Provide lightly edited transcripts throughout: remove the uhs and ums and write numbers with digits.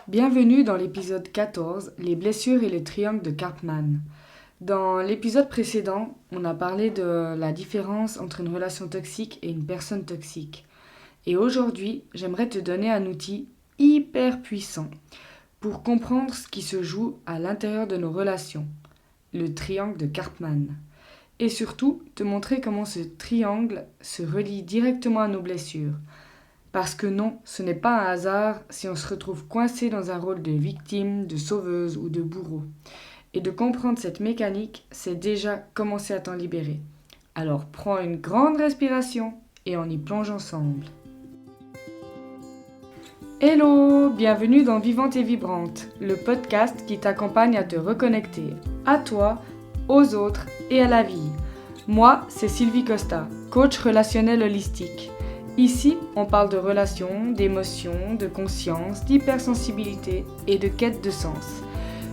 Bienvenue dans l'épisode 14, les blessures et le triangle de Karpman. Dans l'épisode précédent, on a parlé de la différence entre une relation toxique et une personne toxique. Et aujourd'hui, j'aimerais te donner un outil hyper puissant pour comprendre ce qui se joue à l'intérieur de nos relations, le triangle de Karpman. Et surtout, te montrer comment ce triangle se relie directement à nos blessures. Parce que non, ce n'est pas un hasard si on se retrouve coincé dans un rôle de victime, de sauveuse ou de bourreau. Et de comprendre cette mécanique, c'est déjà commencer à t'en libérer. Alors prends une grande respiration et on y plonge ensemble. Hello, bienvenue dans Vivante et Vibrante, le podcast qui t'accompagne à te reconnecter à toi, aux autres et à la vie. Moi, c'est Sylvie Costa, coach relationnel holistique. Ici, on parle de relations, d'émotions, de conscience, d'hypersensibilité et de quête de sens.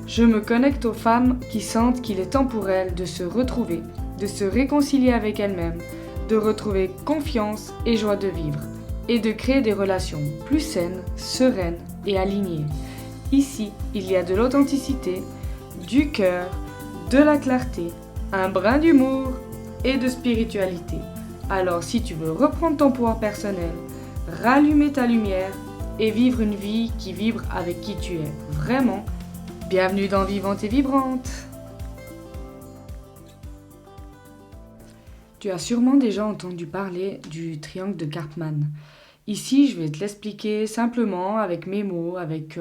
Je me connecte aux femmes qui sentent qu'il est temps pour elles de se retrouver, de se réconcilier avec elles-mêmes, de retrouver confiance et joie de vivre, et de créer des relations plus saines, sereines et alignées. Ici, il y a de l'authenticité, du cœur, de la clarté, un brin d'humour et de spiritualité. Alors si tu veux reprendre ton pouvoir personnel, rallumer ta lumière et vivre une vie qui vibre avec qui tu es vraiment, bienvenue dans Vivante et Vibrante. Tu as sûrement déjà entendu parler du triangle de Karpman. Ici, je vais te l'expliquer simplement avec mes mots, avec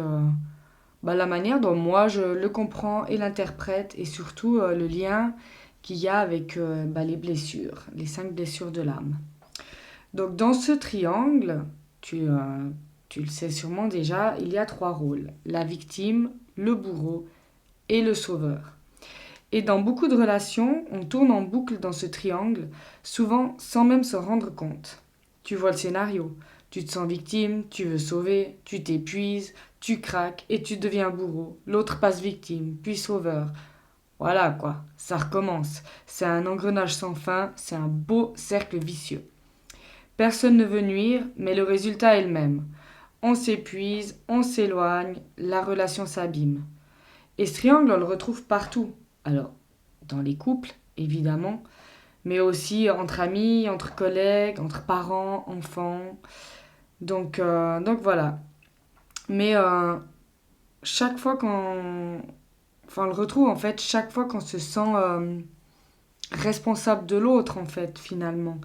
la manière dont moi je le comprends et l'interprète et surtout le lien qu'il y a avec les blessures, les 5 blessures de l'âme. Donc dans ce triangle, tu le sais sûrement déjà, il y a 3 rôles, la victime, le bourreau et le sauveur. Et dans beaucoup de relations, on tourne en boucle dans ce triangle, souvent sans même s'en rendre compte. Tu vois le scénario, tu te sens victime, tu veux sauver, tu t'épuises, tu craques et tu deviens bourreau, l'autre passe victime, puis sauveur. Voilà quoi, ça recommence. C'est un engrenage sans fin, c'est un beau cercle vicieux. Personne ne veut nuire, mais le résultat est le même. On s'épuise, on s'éloigne, la relation s'abîme. Et ce triangle, on le retrouve partout. Alors, dans les couples, évidemment, mais aussi entre amis, entre collègues, entre parents, enfants. Donc voilà. Mais chaque fois qu'on... Enfin, on le retrouve en fait chaque fois qu'on se sent responsable de l'autre en fait finalement.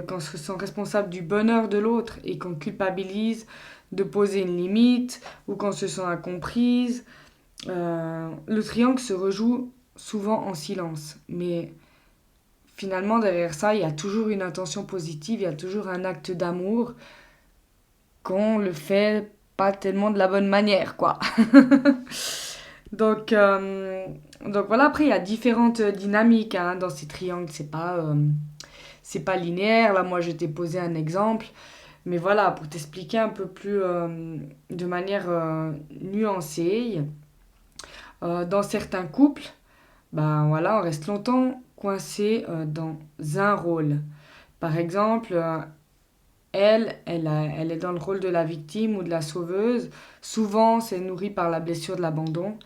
Qu'on se sent responsable du bonheur de l'autre et qu'on culpabilise de poser une limite ou qu'on se sent incomprise. Le triangle se rejoue souvent en silence. Mais finalement derrière ça, il y a toujours une intention positive, il y a toujours un acte d'amour qu'on le fait pas tellement de la bonne manière quoi. Donc voilà, après il y a différentes dynamiques dans ces triangles, c'est pas linéaire. Là, moi je t'ai posé un exemple, mais voilà, pour t'expliquer un peu plus de manière nuancée, dans certains couples, ben voilà, on reste longtemps coincé dans un rôle. Par exemple, elle est dans le rôle de la victime ou de la sauveuse. Souvent, c'est nourri par la blessure de l'abandon.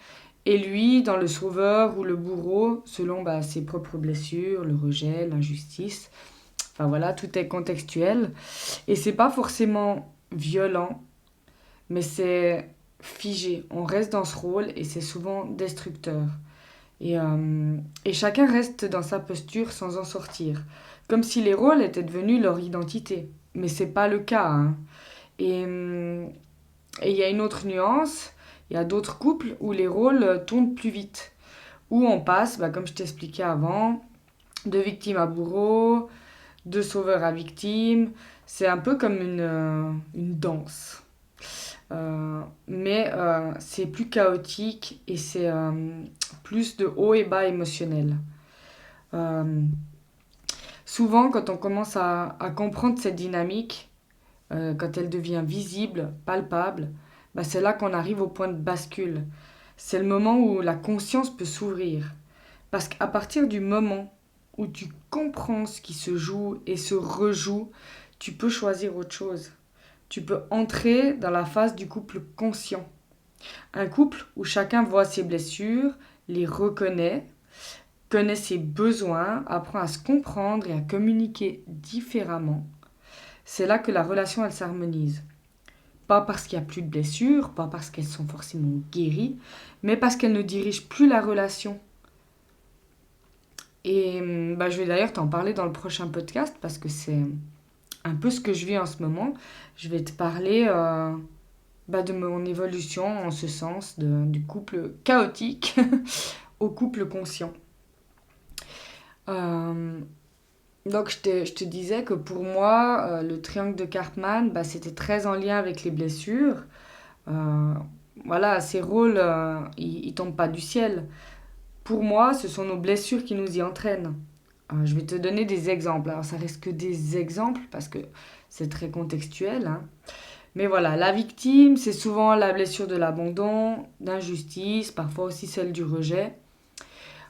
Et lui, dans le sauveur ou le bourreau, selon ses propres blessures, le rejet, l'injustice. Enfin voilà, tout est contextuel. Et c'est pas forcément violent, mais c'est figé. On reste dans ce rôle et c'est souvent destructeur. Et chacun reste dans sa posture sans en sortir. Comme si les rôles étaient devenus leur identité. Mais c'est pas le cas, hein. Et il y a une autre nuance. Il y a d'autres couples où les rôles tournent plus vite. Où on passe, comme je t'expliquais avant, de victime à bourreau, de sauveur à victime. C'est un peu comme une danse. Mais c'est plus chaotique et c'est plus de haut et bas émotionnel. Euh, Souvent, quand on commence à comprendre cette dynamique, quand elle devient visible, palpable, c'est là qu'on arrive au point de bascule. C'est le moment où la conscience peut s'ouvrir. Parce qu'à partir du moment où tu comprends ce qui se joue et se rejoue, tu peux choisir autre chose. Tu peux entrer dans la phase du couple conscient. Un couple où chacun voit ses blessures, les reconnaît, connaît ses besoins, apprend à se comprendre et à communiquer différemment. C'est là que la relation, elle s'harmonise. Pas parce qu'il n'y a plus de blessures, pas parce qu'elles sont forcément guéries, mais parce qu'elles ne dirigent plus la relation. Et je vais d'ailleurs t'en parler dans le prochain podcast parce que c'est un peu ce que je vis en ce moment. Je vais te parler de mon évolution en ce sens, du couple chaotique au couple conscient. Euh, donc je te disais que pour moi, le triangle de Cartman, c'était très en lien avec les blessures. Euh, voilà, ces rôles, ils tombent pas du ciel. Pour moi, ce sont nos blessures qui nous y entraînent. Je vais te donner des exemples. Alors, ça reste que des exemples parce que c'est très contextuel, hein. Mais voilà, la victime, c'est souvent la blessure de l'abandon, d'injustice, parfois aussi celle du rejet.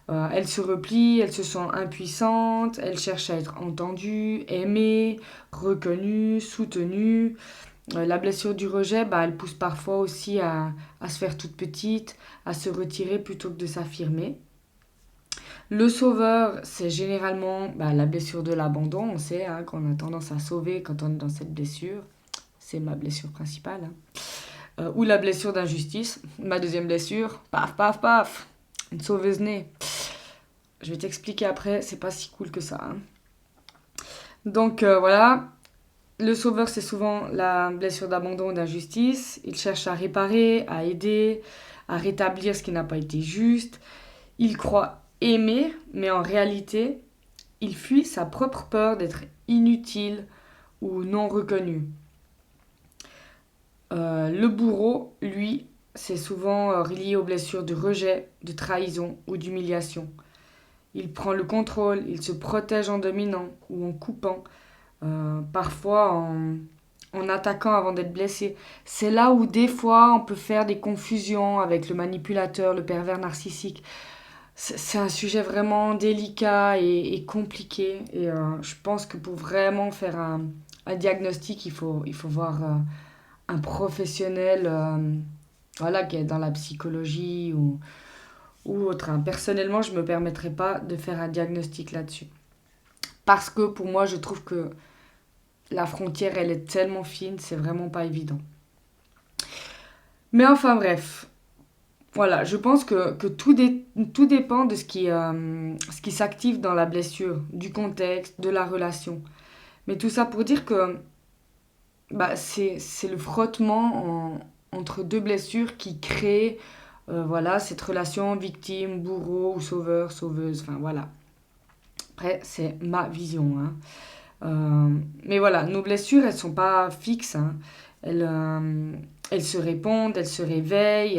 Elle se replie, elle se sent impuissante, elle cherche à être entendue, aimée, reconnue, soutenue. La blessure du rejet, elle pousse parfois aussi à se faire toute petite, à se retirer plutôt que de s'affirmer. Le sauveur, c'est généralement la blessure de l'abandon. On sait qu'on a tendance à sauver quand on est dans cette blessure. C'est ma blessure principale, hein. Ou la blessure d'injustice. Ma deuxième blessure, paf, paf, paf. Une sauveuse née. Je vais t'expliquer après, c'est pas si cool que ça, hein. Donc voilà, le sauveur, c'est souvent la blessure d'abandon ou d'injustice. Il cherche à réparer, à aider, à rétablir ce qui n'a pas été juste. Il croit aimer, mais en réalité, il fuit sa propre peur d'être inutile ou non reconnu. Le bourreau, lui, c'est souvent relié aux blessures de rejet, de trahison ou d'humiliation. Il prend le contrôle, il se protège en dominant ou en coupant, parfois en attaquant avant d'être blessé. C'est là où des fois on peut faire des confusions avec le manipulateur, le pervers narcissique. C'est un sujet vraiment délicat et compliqué. Et je pense que pour vraiment faire un diagnostic, il faut voir un professionnel voilà, qui est dans la psychologie ou autre, hein. Personnellement, je ne me permettrai pas de faire un diagnostic là-dessus. Parce que pour moi, je trouve que la frontière, elle est tellement fine, c'est vraiment pas évident. Mais enfin bref, voilà, je pense que tout dépend de ce qui s'active dans la blessure, du contexte, de la relation. Mais tout ça pour dire que c'est le frottement entre deux blessures qui crée voilà, cette relation victime, bourreau ou sauveur, sauveuse, enfin voilà. Après, c'est ma vision, hein. Mais voilà, nos blessures, elles sont pas fixes, hein. Elles se répondent, elles se réveillent,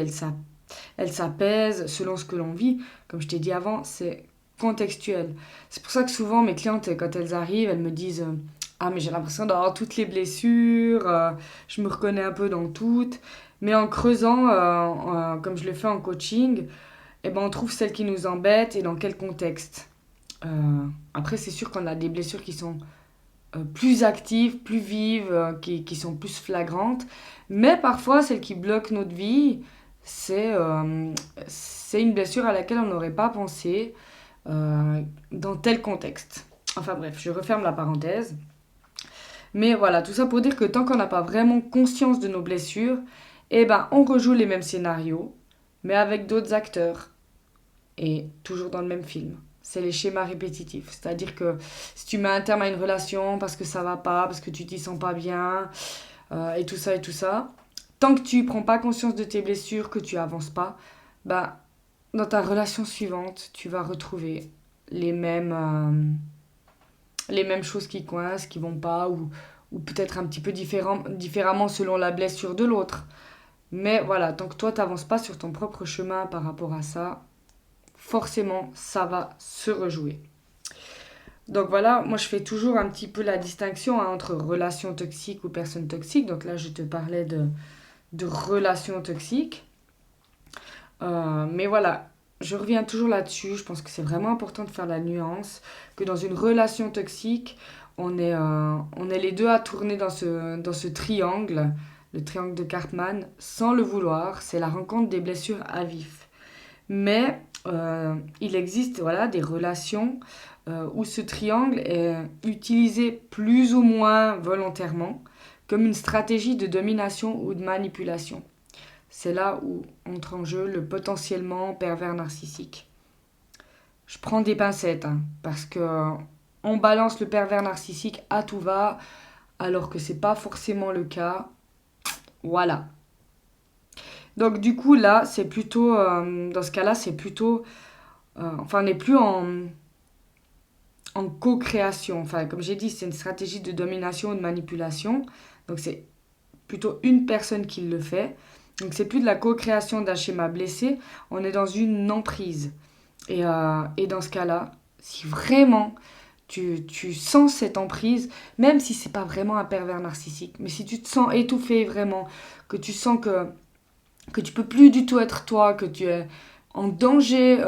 elles s'apaisent selon ce que l'on vit. Comme je t'ai dit avant, c'est contextuel. C'est pour ça que souvent, mes clientes, quand elles arrivent, elles me disent ah, mais j'ai l'impression d'avoir toutes les blessures, je me reconnais un peu dans toutes. Mais en creusant, comme je le fais en coaching, eh ben, on trouve celles qui nous embêtent et dans quel contexte. Après, c'est sûr qu'on a des blessures qui sont plus actives, plus vives, qui sont plus flagrantes. Mais parfois, celles qui bloquent notre vie, c'est une blessure à laquelle on n'aurait pas pensé dans tel contexte. Enfin bref, je referme la parenthèse. Mais voilà, tout ça pour dire que tant qu'on n'a pas vraiment conscience de nos blessures, eh ben, on rejoue les mêmes scénarios, mais avec d'autres acteurs. Et toujours dans le même film. C'est les schémas répétitifs. C'est-à-dire que si tu mets un terme à une relation parce que ça va pas, parce que tu t'y sens pas bien, et tout ça, tant que tu prends pas conscience de tes blessures, que tu avances pas, dans ta relation suivante, tu vas retrouver les mêmes choses qui coincent, qui vont pas, ou peut-être un petit peu différemment selon la blessure de l'autre. Mais voilà, tant que toi, t'avances pas sur ton propre chemin par rapport à ça, forcément, ça va se rejouer. Donc voilà, moi je fais toujours un petit peu la distinction entre relations toxiques ou personnes toxiques. Donc là, je te parlais de relations toxiques. Mais voilà, je reviens toujours là-dessus. Je pense que c'est vraiment important de faire la nuance. Que dans une relation toxique, on est les deux à tourner dans ce triangle le triangle de Karpman, sans le vouloir, c'est la rencontre des blessures à vif. Mais il existe voilà, des relations où ce triangle est utilisé plus ou moins volontairement comme une stratégie de domination ou de manipulation. C'est là où entre en jeu le potentiellement pervers narcissique. Je prends des pincettes, hein, parce que on balance le pervers narcissique à tout va, alors que c'est pas forcément le cas. Voilà. Donc du coup là, c'est plutôt, dans ce cas-là, c'est plutôt, enfin on n'est plus en co-création. Enfin comme j'ai dit, c'est une stratégie de domination ou de manipulation. Donc c'est plutôt une personne qui le fait. Donc c'est plus de la co-création d'un schéma blessé, on est dans une emprise. Et dans ce cas-là, si vraiment tu sens cette emprise, même si c'est pas vraiment un pervers narcissique, mais si tu te sens étouffé vraiment, que tu sens que tu peux plus du tout être toi, que tu es en danger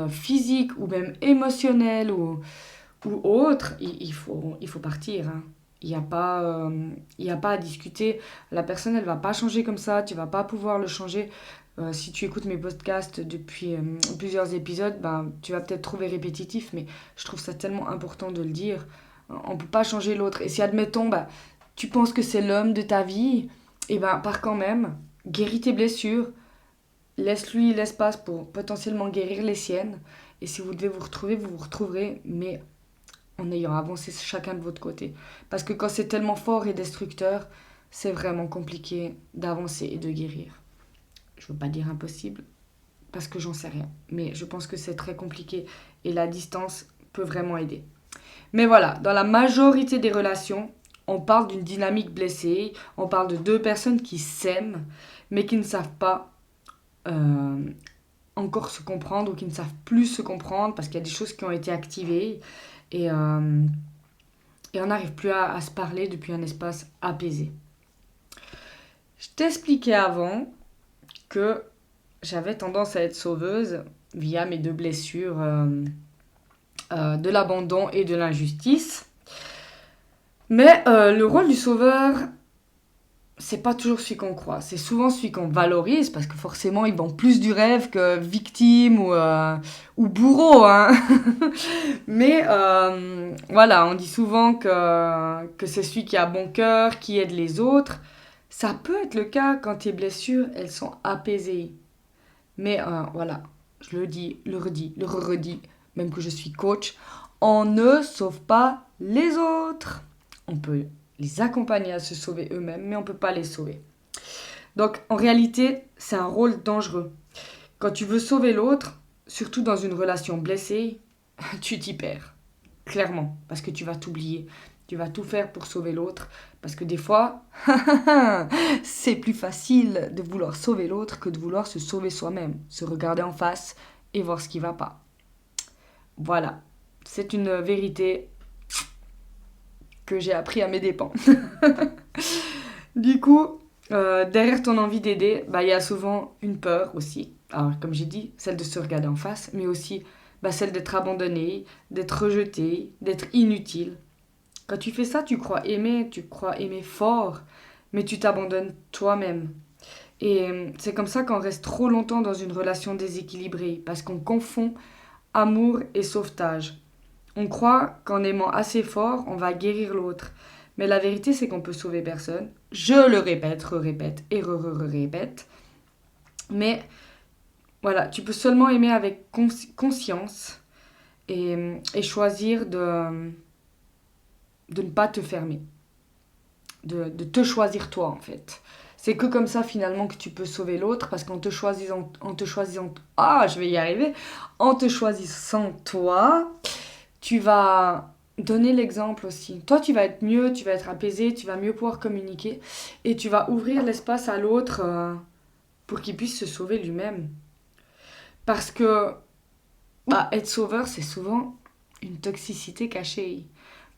physique ou même émotionnel ou autre, il faut partir. Hein. Il y a pas à discuter. La personne, elle va pas changer comme ça. Tu vas pas pouvoir le changer. Si tu écoutes mes podcasts depuis plusieurs épisodes, ben, tu vas peut-être trouver répétitif, mais je trouve ça tellement important de le dire. On peut pas changer l'autre. Et si, admettons, ben, tu penses que c'est l'homme de ta vie, et ben, pars quand même. Guéris tes blessures. Laisse-lui l'espace pour potentiellement guérir les siennes. Et si vous devez vous retrouver, vous vous retrouverez. Mais en ayant avancé chacun de votre côté. Parce que quand c'est tellement fort et destructeur, c'est vraiment compliqué d'avancer et de guérir. Je ne veux pas dire impossible, parce que j'en sais rien. Mais je pense que c'est très compliqué et la distance peut vraiment aider. Mais voilà, dans la majorité des relations, on parle d'une dynamique blessée, on parle de deux personnes qui s'aiment, mais qui ne savent pas euh, encore se comprendre ou qui ne savent plus se comprendre parce qu'il y a des choses qui ont été activées et, euh, et on n'arrive plus à se parler depuis un espace apaisé. Je t'expliquais avant que j'avais tendance à être sauveuse via mes deux blessures de l'abandon et de l'injustice. Mais le rôle du sauveur, c'est pas toujours celui qu'on croit. C'est souvent celui qu'on valorise parce que forcément, ils vendent plus du rêve que victime ou bourreau. Hein. Mais voilà, on dit souvent que c'est celui qui a bon cœur, qui aide les autres. Ça peut être le cas quand tes blessures, elles sont apaisées. Mais voilà, je le dis, le redis, le redis, même que je suis coach, on ne sauve pas les autres. On peut les accompagner à se sauver eux-mêmes, mais on ne peut pas les sauver. Donc en réalité, c'est un rôle dangereux. Quand tu veux sauver l'autre, surtout dans une relation blessée, tu t'y perds. Clairement, parce que tu vas t'oublier. Tu vas tout faire pour sauver l'autre. Parce que des fois, c'est plus facile de vouloir sauver l'autre que de vouloir se sauver soi-même. Se regarder en face et voir ce qui ne va pas. Voilà. C'est une vérité que j'ai appris à mes dépens. Du coup, derrière ton envie d'aider, bah, y a souvent une peur aussi. Alors, comme j'ai dit, celle de se regarder en face, mais aussi celle d'être abandonné, d'être rejeté, d'être inutile. Quand tu fais ça, tu crois aimer fort, mais tu t'abandonnes toi-même. Et c'est comme ça qu'on reste trop longtemps dans une relation déséquilibrée, parce qu'on confond amour et sauvetage. On croit qu'en aimant assez fort, on va guérir l'autre. Mais la vérité, c'est qu'on peut sauver personne. Je le répète, répète et répète. Mais voilà, tu peux seulement aimer avec conscience et choisir de ne pas te fermer. De te choisir toi, en fait. C'est que comme ça, finalement, que tu peux sauver l'autre, parce qu'en te choisissant... Ah, je vais y arriver. En te choisissant toi, tu vas donner l'exemple aussi. Toi, tu vas être mieux, tu vas être apaisé, tu vas mieux pouvoir communiquer, et tu vas ouvrir l'espace à l'autre pour qu'il puisse se sauver lui-même. Parce que être sauveur, c'est souvent une toxicité cachée.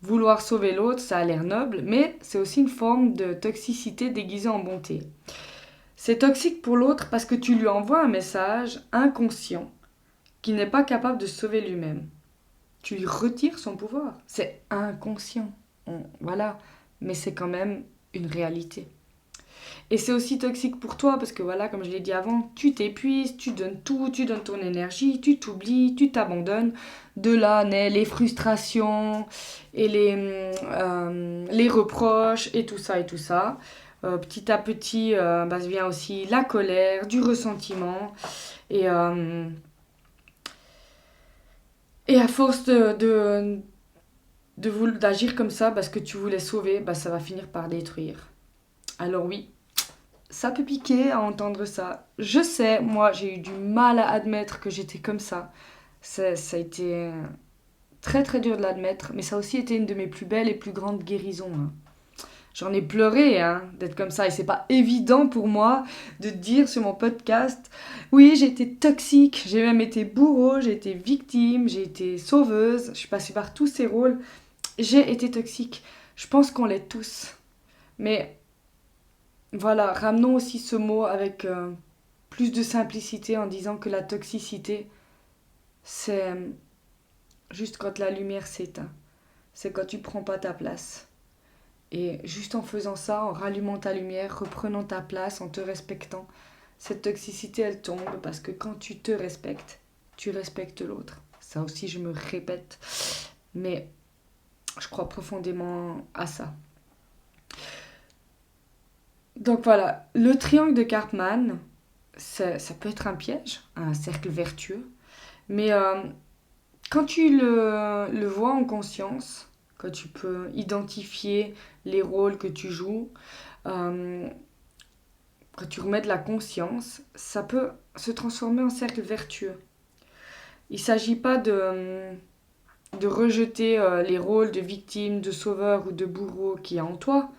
Vouloir sauver l'autre, ça a l'air noble, mais c'est aussi une forme de toxicité déguisée en bonté. C'est toxique pour l'autre parce que tu lui envoies un message inconscient qu'il n'est pas capable de se sauver lui-même. Tu lui retires son pouvoir. C'est inconscient. Voilà. Mais c'est quand même une réalité. Et c'est aussi toxique pour toi parce que voilà, comme je l'ai dit avant, tu t'épuises, tu donnes tout, tu donnes ton énergie, tu t'oublies, tu t'abandonnes. De là naissent les frustrations et les reproches et tout ça et tout ça. Petit à petit, vient aussi la colère, du ressentiment. Et, euh, et à force d'agir comme ça parce que tu voulais sauver, ça va finir par détruire. Alors oui, ça peut piquer à entendre ça. Je sais, moi, j'ai eu du mal à admettre que j'étais comme ça. Ça a été très très dur de l'admettre, mais ça a aussi été une de mes plus belles et plus grandes guérisons, hein. J'en ai pleuré, hein, d'être comme ça, et c'est pas évident pour moi de dire sur mon podcast, oui, j'ai été toxique, j'ai même été bourreau, j'ai été victime, j'ai été sauveuse, je suis passée par tous ces rôles, j'ai été toxique. Je pense qu'on l'est tous. Mais voilà, ramenons aussi ce mot avec plus de simplicité en disant que la toxicité, c'est juste quand la lumière s'éteint. C'est quand tu prends pas ta place. Et juste en faisant ça, en rallumant ta lumière, reprenant ta place, en te respectant, cette toxicité, elle tombe parce que quand tu te respectes, tu respectes l'autre. Ça aussi, je me répète, mais je crois profondément à ça. Donc voilà, le triangle de Karpman, ça peut être un piège, un cercle vertueux, mais quand tu le vois en conscience, quand tu peux identifier les rôles que tu joues, euh, quand tu remets de la conscience, ça peut se transformer en cercle vertueux. Il ne s'agit pas de rejeter les rôles de victime, de sauveur ou de bourreau qui est en toi,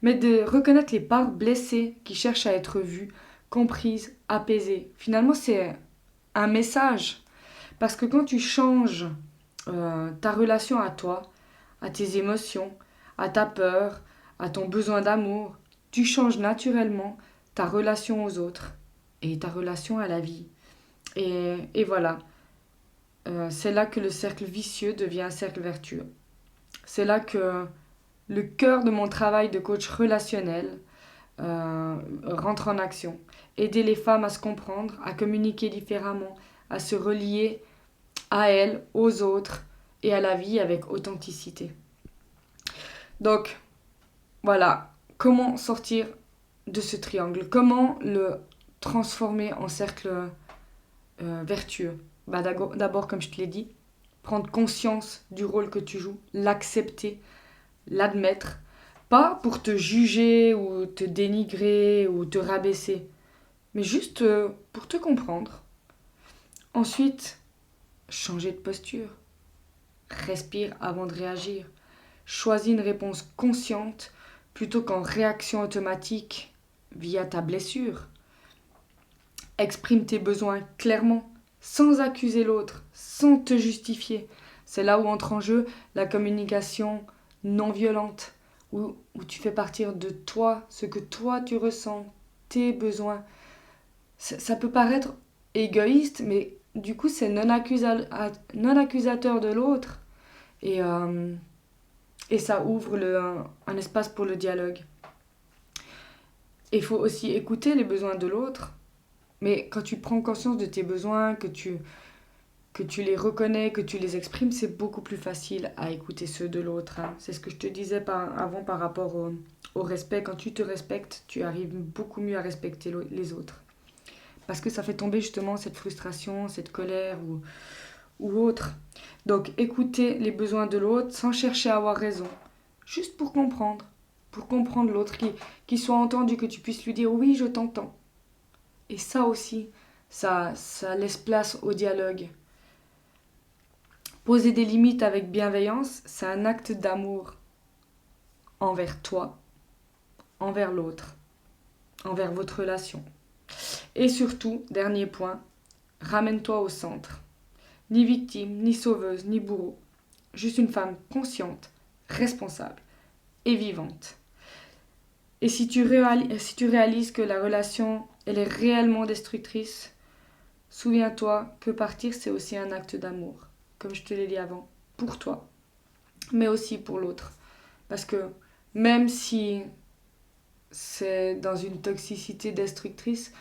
mais de reconnaître les parts blessées qui cherchent à être vues, comprises, apaisées. Finalement, c'est un message. Parce que quand tu changes ta relation à toi, à tes émotions, à ta peur, à ton besoin d'amour, tu changes naturellement ta relation aux autres et ta relation à la vie. Et voilà, c'est là que le cercle vicieux devient un cercle vertueux. C'est là que le cœur de mon travail de coach relationnel rentre en action. Aider les femmes à se comprendre, à communiquer différemment, à se relier à elles, aux autres et à la vie avec authenticité. Donc, voilà, comment sortir de ce triangle? Comment le transformer en cercle vertueux? D'abord, comme je te l'ai dit, prendre conscience du rôle que tu joues, l'accepter, l'admettre, pas pour te juger ou te dénigrer ou te rabaisser, mais juste pour te comprendre. Ensuite, changer de posture. Respire avant de réagir. Choisis une réponse consciente plutôt qu'en réaction automatique via ta blessure. Exprime tes besoins clairement, sans accuser l'autre, sans te justifier. C'est là où entre en jeu la communication non violente, où tu fais partir de toi ce que toi tu ressens, tes besoins. Ça peut paraître égoïste, mais du coup c'est non accusateur de l'autre. Et, euh, et ça ouvre un espace pour le dialogue. Il faut aussi écouter les besoins de l'autre, mais quand tu prends conscience de tes besoins, que tu les reconnais, que tu les exprimes, c'est beaucoup plus facile à écouter ceux de l'autre, hein. C'est ce que je te disais avant par rapport au respect. Quand tu te respectes, tu arrives beaucoup mieux à respecter les autres. Parce que ça fait tomber justement cette frustration, cette colère ou autre. Donc écouter les besoins de l'autre sans chercher à avoir raison. Juste pour comprendre. Pour comprendre l'autre, qu'il soit entendu, que tu puisses lui dire oui, je t'entends. Et ça aussi, ça laisse place au dialogue. Poser des limites avec bienveillance, c'est un acte d'amour envers toi, envers l'autre, envers votre relation. Et surtout, dernier point, ramène-toi au centre. Ni victime, ni sauveuse, ni bourreau. Juste une femme consciente, responsable et vivante. Et si tu réalises que la relation, elle est réellement destructrice, souviens-toi que partir, c'est aussi un acte d'amour, comme je te l'ai dit avant, pour toi, mais aussi pour l'autre. Parce que même si c'est dans une toxicité destructrice,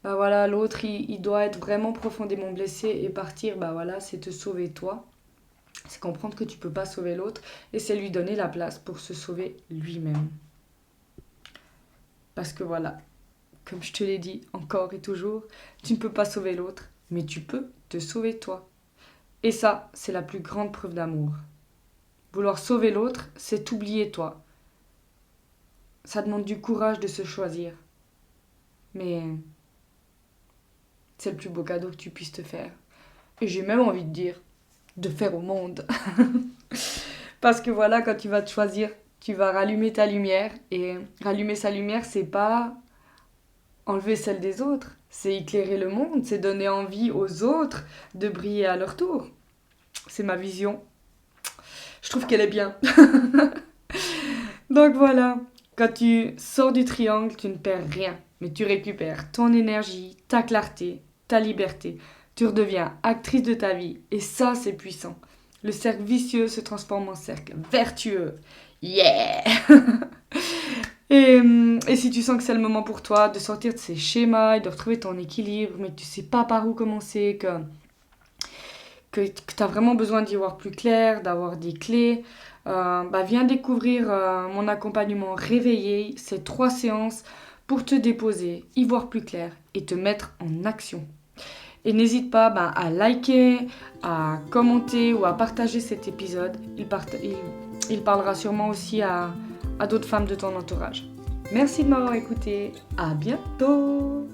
bah voilà, l'autre, il doit être vraiment profondément blessé et partir, bah voilà, c'est te sauver toi. C'est comprendre que tu peux pas sauver l'autre et c'est lui donner la place pour se sauver lui-même. Parce que voilà, comme je te l'ai dit encore et toujours, tu ne peux pas sauver l'autre, mais tu peux te sauver toi. Et ça, c'est la plus grande preuve d'amour. Vouloir sauver l'autre, c'est t'oublier toi. Ça demande du courage de se choisir. Mais c'est le plus beau cadeau que tu puisses te faire. Et j'ai même envie de dire, de faire au monde. Parce que voilà, quand tu vas te choisir, tu vas rallumer ta lumière. Et rallumer sa lumière, c'est pas enlever celle des autres. C'est éclairer le monde, c'est donner envie aux autres de briller à leur tour. C'est ma vision. Je trouve qu'elle est bien. Donc voilà, quand tu sors du triangle, tu ne perds rien, mais tu récupères ton énergie, ta clarté, ta liberté. Tu redeviens actrice de ta vie et ça, c'est puissant. Le cercle vicieux se transforme en cercle vertueux. Yeah! Et si tu sens que c'est le moment pour toi de sortir de ces schémas et de retrouver ton équilibre, mais que tu sais pas par où commencer, que tu as vraiment besoin d'y voir plus clair, d'avoir des clés, bah viens découvrir mon accompagnement réveillé, ces 3 séances pour te déposer, y voir plus clair et te mettre en action. Et n'hésite pas à liker, à commenter ou à partager cet épisode. Il parlera sûrement aussi à d'autres femmes de ton entourage. Merci de m'avoir écouté. À bientôt!